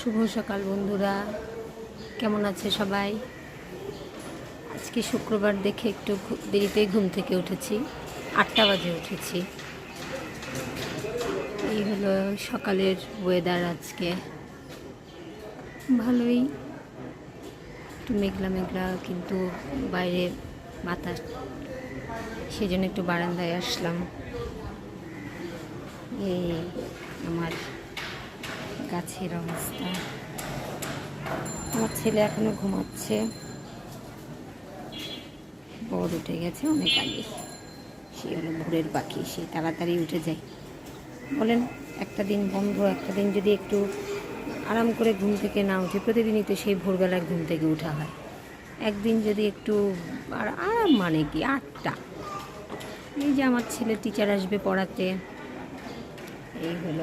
শুভ সকাল বন্ধুরা, কেমন আছে সবাই? আজকে শুক্রবার দেখে একটু দেরিতেই ঘুম থেকে উঠেছি, 8টা বাজে উঠেছি। এই হলো সকালের ওয়েদার। আজকে ভালোই, একটু মেঘলা মেঘলা, কিন্তু বাইরে বাতাস, সেই জন্য একটু বারান্দায় আসলাম। এই আমার গাছের অবস্থা। আমার ছেলে এখনো ঘুমাচ্ছে, বর উঠে গেছে অনেক আগে। সে হলো ভোরের পাখি, সে তাড়াতাড়ি উঠে যায়। বলেন, একটা দিন বন্ধ, একটা দিন যদি একটু আরাম করে ঘুম থেকে না উঠে, প্রতিদিনই তো সেই ভোরবেলায় ঘুম থেকে উঠা হয়। একদিন যদি একটু আরাম, মানে কি 8টা। এই যে আমার ছেলে টিচার আসবে পড়াতে, এই হলো